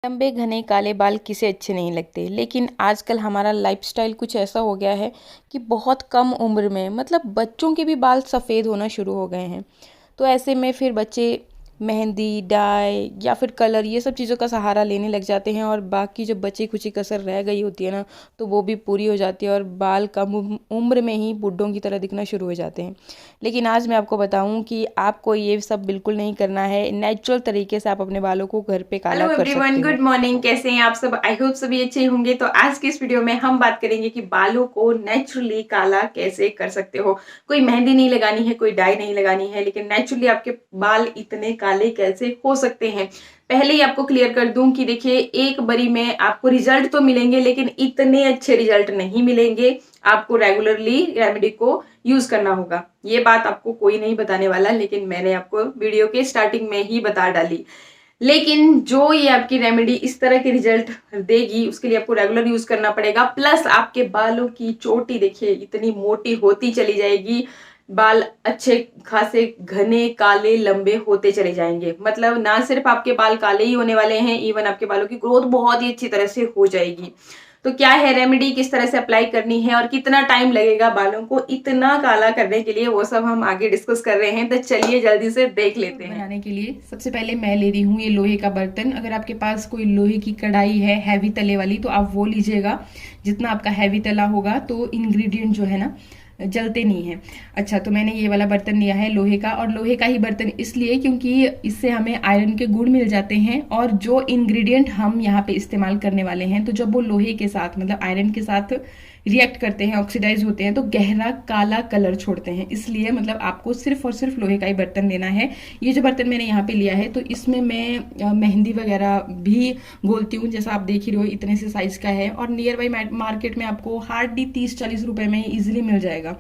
लंबे घने काले बाल किसे अच्छे नहीं लगते। लेकिन आजकल हमारा लाइफस्टाइल कुछ ऐसा हो गया है कि बहुत कम उम्र में मतलब बच्चों के भी बाल सफ़ेद होना शुरू हो गए हैं। तो ऐसे में फिर बच्चे मेहंदी, डाई या फिर कलर ये सब चीज़ों का सहारा लेने लग जाते हैं और बाकी जो बची खुची कसर रह गई होती है ना, तो वो भी पूरी हो जाती है और बाल कम उम्र में ही बुड्ढों की तरह दिखना शुरू हो जाते हैं। लेकिन आज मैं आपको बताऊं कि आपको ये सब बिल्कुल नहीं करना है। नेचुरल तरीके से आप अपने बालों को घर पे काला हेलो कर एवरीवन, सकते हो। Good morning. कैसे हैं आप सब? आई होप सभी अच्छे होंगे। तो आज की इस वीडियो में हम बात करेंगे कि बालों को नेचुरली काला कैसे कर सकते हो। कोई मेहंदी नहीं लगानी है, कोई डाई नहीं लगानी है, लेकिन नेचुरली आपके बाल इतने काले कैसे हो सकते हैं। पहले ही आपको क्लियर कर दूं कि देखिए, एक बारी में आपको रिजल्ट तो मिलेंगे, लेकिन इतने अच्छे रिजल्ट नहीं मिलेंगे। आपको रेगुलरली रेमेडी को यूज करना होगा। ये बात आपको कोई नहीं बताने वाला, लेकिन मैंने आपको वीडियो के स्टार्टिंग में ही बता डाली। लेकिन जो ये आपकी रेमेडी इस तरह के रिजल्ट देगी, उसके लिए आपको रेगुलर यूज करना पड़ेगा। प्लस आपके बालों की चोटी देखिए इतनी मोटी होती चली जाएगी। बाल अच्छे खासे घने काले लंबे होते चले जाएंगे। मतलब ना सिर्फ आपके बाल काले ही होने वाले हैं, इवन आपके बालों की ग्रोथ बहुत ही अच्छी तरह से हो जाएगी। तो क्या है रेमेडी, किस तरह से अप्लाई करनी है और कितना टाइम लगेगा बालों को इतना काला करने के लिए, वो सब हम आगे डिस्कस कर रहे हैं। तो चलिए जल्दी से देख लेते हैं। बनाने के लिए सबसे पहले मैं ले रही हूँ ये लोहे का बर्तन। अगर आपके पास कोई लोहे की कढ़ाई है हैवी तले वाली तो आप वो लीजिएगा। जितना आपका हैवी तला होगा तो इंग्रेडिएंट जो है ना जलते नहीं है। अच्छा, तो मैंने ये वाला बर्तन लिया है लोहे का, और लोहे का ही बर्तन इसलिए क्योंकि इससे हमें आयरन के गुण मिल जाते हैं। और जो इंग्रेडिएंट हम यहाँ पे इस्तेमाल करने वाले हैं, तो जब वो लोहे के साथ मतलब आयरन के साथ रिएक्ट करते हैं, ऑक्सीडाइज होते हैं, तो गहरा काला कलर छोड़ते हैं। इसलिए मतलब आपको सिर्फ और सिर्फ लोहे का ही बर्तन लेना है। ये जो बर्तन मैंने यहाँ पे लिया है, तो इसमें मैं मेहंदी वगैरह भी घोलती हूँ। जैसा आप देख ही रहे हो इतने से साइज का है, और नियर बाई मार्केट में आपको हार्डली 30-40 रुपए में इजिली मिल जाएगा।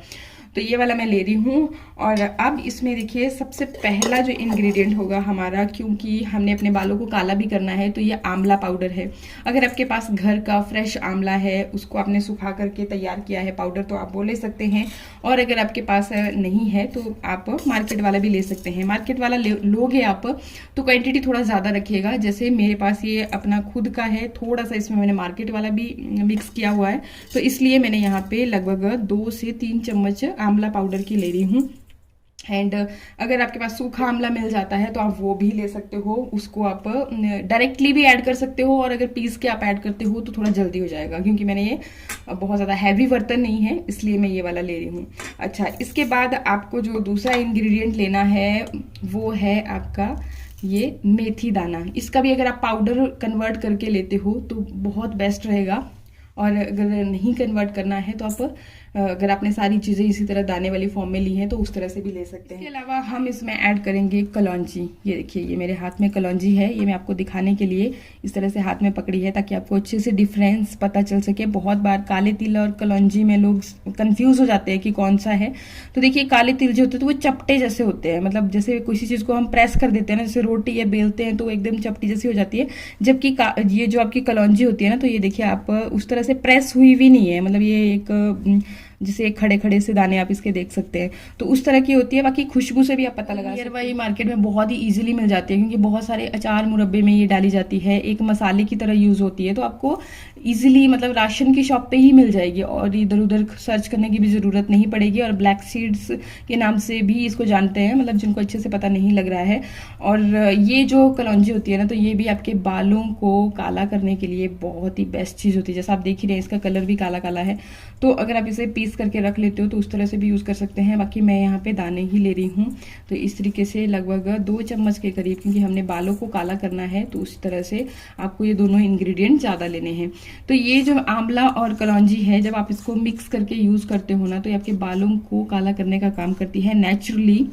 तो ये वाला मैं ले रही हूँ। और अब इसमें देखिए सबसे पहला जो इंग्रेडिएंट होगा हमारा, क्योंकि हमने अपने बालों को काला भी करना है, तो ये आंवला पाउडर है। अगर आपके पास घर का फ्रेश आंवला है, उसको आपने सुखा करके तैयार किया है पाउडर, तो आप वो ले सकते हैं। और अगर आपके पास नहीं है तो आप मार्केट वाला भी ले सकते हैं। मार्केट वाला लोगे आप तो क्वांटिटी थोड़ा ज़्यादा रखिएगा। जैसे मेरे पास ये अपना खुद का है, थोड़ा सा इसमें मैंने मार्केट वाला भी मिक्स किया हुआ है, तो इसलिए मैंने यहाँ पे लगभग 2 से 3 चम्मच आंवला पाउडर की ले रही हूँ। एंड अगर आपके पास सूखा आंवला मिल जाता है तो आप वो भी ले सकते हो। उसको आप डायरेक्टली भी ऐड कर सकते हो, और अगर पीस के आप ऐड करते हो तो थोड़ा जल्दी हो जाएगा, क्योंकि मैंने ये बहुत ज़्यादा हैवी बर्तन नहीं है इसलिए मैं ये वाला ले रही हूँ। अच्छा, इसके बाद आपको जो दूसरा इंग्रेडिएंट लेना है वो है आपका ये मेथी दाना। इसका भी अगर आप पाउडर कन्वर्ट करके लेते हो तो बहुत बेस्ट रहेगा, और अगर नहीं कन्वर्ट करना है तो आप अगर आपने सारी चीज़ें इसी तरह दाने वाली फॉर्म में ली हैं तो उस तरह से भी ले सकते हैं। इसके अलावा हम इसमें ऐड करेंगे कलौंजी। ये देखिए, ये मेरे हाथ में कलौंजी है। ये मैं आपको दिखाने के लिए इस तरह से हाथ में पकड़ी है, ताकि आपको अच्छे से डिफरेंस पता चल सके। बहुत बार काले तिल और कलौंजी में लोग कंफ्यूज हो जाते हैं कि कौन सा है। तो देखिए, काले तिल जो होते हैं तो वो चपटे जैसे होते हैं, मतलब जैसे किसी चीज़ को हम प्रेस कर देते हैं ना, जैसे रोटी या बेलते हैं तो वो एकदम चपटी जैसी हो जाती है। जबकि ये जो आपकी कलौंजी होती है ना, तो ये देखिए आप उस तरह से प्रेस हुई भी नहीं है, मतलब ये एक जैसे खड़े खड़े से दाने आप इसके देख सकते हैं, तो उस तरह की होती है। बाकी खुशबू से भी आप पता लगा सकते हैं। मार्केट में बहुत ही इजीली मिल जाती है, क्योंकि बहुत सारे अचार मुरब्बे में ये डाली जाती है, एक मसाले की तरह यूज होती है। तो आपको इजीली मतलब राशन की शॉप पे ही मिल जाएगी, और इधर उधर सर्च करने की भी ज़रूरत नहीं पड़ेगी। और ब्लैक सीड्स के नाम से भी इसको जानते हैं, मतलब जिनको अच्छे से पता नहीं लग रहा है। और ये जो कलौंजी होती है ना, तो ये भी आपके बालों को काला करने के लिए बहुत ही बेस्ट चीज़ होती है। जैसा आप देख ही रहे हैं, इसका कलर भी काला काला है। तो अगर आप इसे पीस करके रख लेते हो तो उस तरह से भी यूज़ कर सकते हैं। बाकी मैं यहाँ पे दाने ही ले रही हूँ, तो इस तरीके से लगभग 2 चम्मच के करीब, क्योंकि हमने बालों को काला करना है, तो उस तरह से आपको ये दोनों इंग्रेडिएंट ज़्यादा लेने हैं। तो ये जो आंवला और कलौंजी है, जब आप इसको मिक्स करके यूज़ करते हो ना, तो ये आपके बालों को काला करने का काम करती है नेचुरली।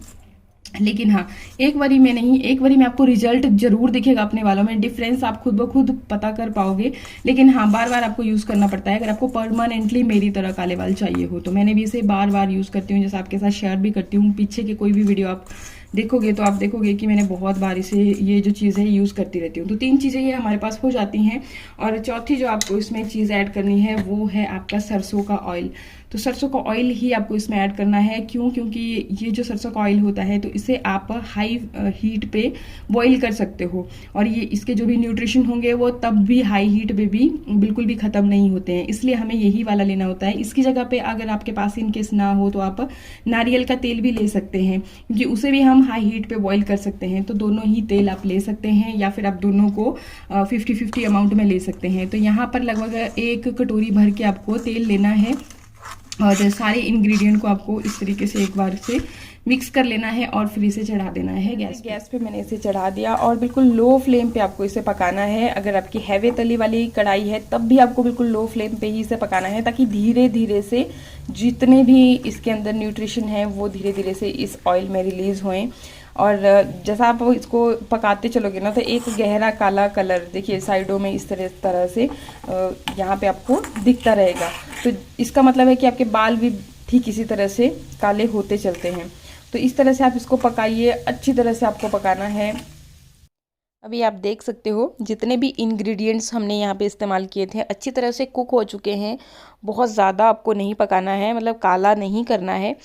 लेकिन हाँ, एक बारी में नहीं, एक बारी में आपको रिजल्ट जरूर दिखेगा अपने बालों में, डिफरेंस आप खुद ब खुद पता कर पाओगे। लेकिन हाँ, बार बार आपको यूज़ करना पड़ता है अगर आपको परमानेंटली मेरी तरह काले बाल चाहिए हो। तो मैंने भी इसे बार बार यूज़ करती हूँ, जैसे आपके साथ शेयर भी करती हूँ। पीछे के कोई भी वीडियो आप देखोगे तो आप देखोगे कि मैंने बहुत बार इसे ये जो चीज़ है यूज़ करती रहती हूँ। तो 3 चीज़ें ये हमारे पास हो जाती हैं। और चौथी जो आपको इसमें चीज़ ऐड करनी है वो है आपका सरसों का ऑयल। तो सरसों का ऑयल ही आपको इसमें ऐड करना है। क्यों? क्योंकि ये जो सरसों का ऑयल होता है तो इसे आप हाई हीट पे बॉईल कर सकते हो, और ये इसके जो भी न्यूट्रिशन होंगे वो तब भी हाई हीट पे भी बिल्कुल भी ख़त्म नहीं होते हैं, इसलिए हमें यही वाला लेना होता है। इसकी जगह पे अगर आपके पास इनकेस ना हो तो आप नारियल का तेल भी ले सकते हैं, क्योंकि उसे भी हम हाई हीट पे बॉईल कर सकते हैं। तो दोनों ही तेल आप ले सकते हैं, या फिर आप दोनों को 50-50 अमाउंट में ले सकते हैं। तो यहाँ पर लगभग 1 कटोरी भर के आपको तेल लेना है, और सारे इंग्रेडिएंट को आपको इस तरीके से एक बार से मिक्स कर लेना है और फिर इसे चढ़ा देना है गैस पे। मैंने इसे चढ़ा दिया और बिल्कुल लो फ्लेम पे आपको इसे पकाना है। अगर आपकी हैवी तली वाली कढ़ाई है तब भी आपको बिल्कुल लो फ्लेम पे ही इसे पकाना है, ताकि धीरे धीरे से जितने भी इसके अंदर न्यूट्रिशन है वो धीरे धीरे से इस ऑयल में रिलीज होएं। और जैसा आप इसको पकाते चलोगे ना तो एक गहरा काला कलर देखिए साइडों में इस तरह से यहाँ पे आपको दिखता रहेगा। तो इसका मतलब है कि आपके बाल भी ठीक इसी तरह से काले होते चलते हैं। तो इस तरह से आप इसको पकाइए, अच्छी तरह से आपको पकाना है। अभी आप देख सकते हो जितने भी इंग्रेडिएंट्स हमने यहाँ पे इस्तेमाल किए थे अच्छी तरह से कुक हो चुके हैं। बहुत ज़्यादा आपको नहीं पकाना है, मतलब काला नहीं करना है।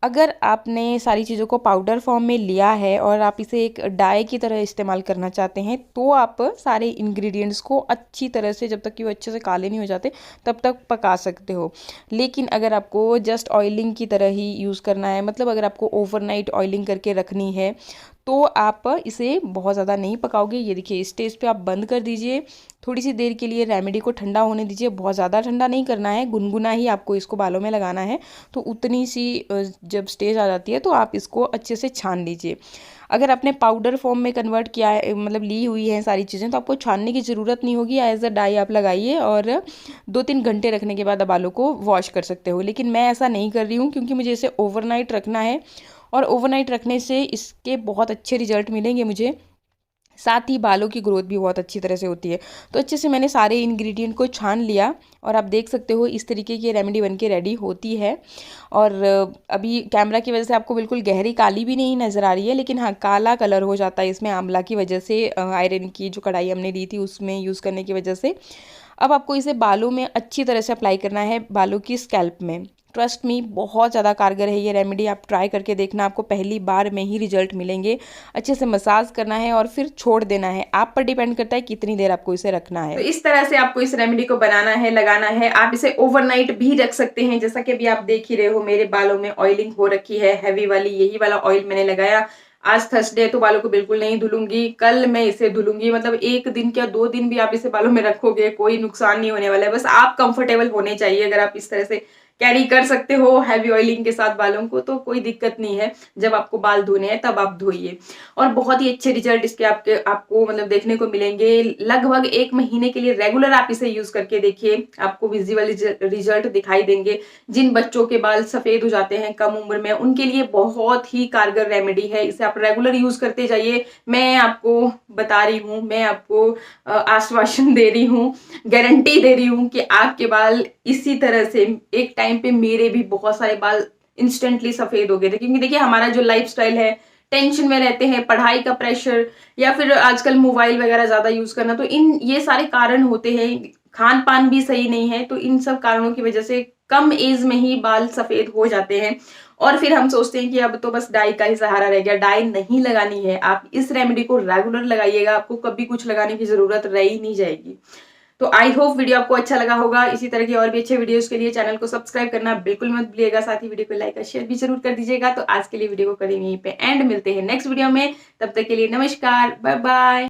अगर आपने सारी चीज़ों को पाउडर फॉर्म में लिया है और आप इसे एक डाई की तरह इस्तेमाल करना चाहते हैं तो आप सारे इंग्रेडिएंट्स को अच्छी तरह से, जब तक कि वो अच्छे से काले नहीं हो जाते तब तक पका सकते हो। लेकिन अगर आपको जस्ट ऑयलिंग की तरह ही यूज़ करना है, मतलब अगर आपको ओवरनाइट ऑयलिंग करके रखनी है तो आप इसे बहुत ज़्यादा नहीं पकाओगे। ये देखिए इस स्टेज पे आप बंद कर दीजिए, थोड़ी सी देर के लिए रेमेडी को ठंडा होने दीजिए। बहुत ज़्यादा ठंडा नहीं करना है, गुनगुना ही आपको इसको बालों में लगाना है। तो उतनी सी जब स्टेज आ जाती है तो आप इसको अच्छे से छान लीजिए। अगर आपने पाउडर फॉर्म में कन्वर्ट किया है, मतलब ली हुई है सारी चीज़ें, तो आपको छानने की ज़रूरत नहीं होगी। एज अ डाई आप लगाइए और 2-3 घंटे रखने के बाद आप बालों को वॉश कर सकते हो। लेकिन मैं ऐसा नहीं कर रही हूँ क्योंकि मुझे इसे ओवरनाइट रखना है, और ओवरनाइट रखने से इसके बहुत अच्छे रिजल्ट मिलेंगे मुझे। साथ ही बालों की ग्रोथ भी बहुत अच्छी तरह से होती है। तो अच्छे से मैंने सारे इंग्रेडिएंट को छान लिया और आप देख सकते हो इस तरीके की रेमेडी बनके रेडी होती है। और अभी कैमरा की वजह से आपको बिल्कुल गहरी काली भी नहीं नज़र आ रही है, लेकिन हाँ काला कलर हो जाता है इसमें आंवला की वजह से, आयरन की जो कढ़ाई हमने ली थी उसमें यूज़ करने की वजह से। अब आपको इसे बालों में अच्छी तरह से अप्लाई करना है, बालों की स्कैल्प में। ट्रस्ट मी बहुत ज़्यादा कारगर है ये रेमेडी, आप ट्राई करके देखना, आपको पहली बार में ही रिजल्ट मिलेंगे। अच्छे से मसाज करना है और फिर छोड़ देना है, आप पर डिपेंड करता है कितनी देर आपको इसे रखना है। तो इस तरह से आपको इस रेमेडी को बनाना है, लगाना है। आप इसे ओवरनाइट भी रख सकते हैं, जैसा कि अभी आप देख ही रहे हो मेरे बालों में ऑयलिंग हो रखी है हैवी वाली, यही वाला ऑयल मैंने लगाया। आज थर्सडे है तो बालों को बिल्कुल नहीं धुलूंगी, कल मैं इसे धुलूंगी। मतलब 1 दिन क्या 2 दिन भी आप इसे बालों में रखोगे कोई नुकसान नहीं होने वाला है। बस आप कंफर्टेबल होने चाहिए। अगर आप इस तरह से कैरी कर सकते हो हैवी ऑयलिंग के साथ बालों को तो कोई दिक्कत नहीं है। जब आपको बाल धोने हैं तब आप धोइए, और बहुत ही अच्छे रिजल्ट इसके आपको मतलब देखने को मिलेंगे। लगभग 1 महीने के लिए रेगुलर आप इसे यूज करके देखिए, आपको विजिबल रिजल्ट दिखाई देंगे। जिन बच्चों के बाल सफेद हो जाते हैं कम उम्र में, उनके लिए बहुत ही कारगर रेमेडी है। इसे आप रेगुलर यूज करते जाइए। मैं आपको बता रही हूँ, मैं आपको आश्वासन दे रही हूँ, गारंटी दे रही हूँ कि आपके बाल इसी तरह से, एक टाइम पे मेरे भी बहुत सारे बाल इंस्टेंटली सफेद हो गए थे। क्योंकि देखिए हमारा जो लाइफस्टाइल है, टेंशन में रहते हैं, पढ़ाई का प्रेशर या फिर आजकल मोबाइल वगैरह ज्यादा यूज करना, तो ये सारे कारण होते हैं। खान पान भी सही नहीं है, तो इन सब कारणों की वजह से कम एज में ही बाल सफेद हो जाते हैं। और फिर हम सोचते हैं कि अब तो बस डाई का ही सहारा रह गया। डाई नहीं लगानी है, आप इस रेमेडी को रेगुलर लगाइएगा, आपको कभी कुछ लगाने की जरूरत रह ही नहीं जाएगी। तो आई होप वीडियो आपको अच्छा लगा होगा। इसी तरह की और भी अच्छे वीडियोस के लिए चैनल को सब्सक्राइब करना बिल्कुल मत भूलिएगा। साथ ही वीडियो को लाइक और शेयर भी जरूर कर दीजिएगा। तो आज के लिए वीडियो को करेंगे यहीं पे एंड, मिलते हैं नेक्स्ट वीडियो में। तब तक के लिए नमस्कार, बाय बाय।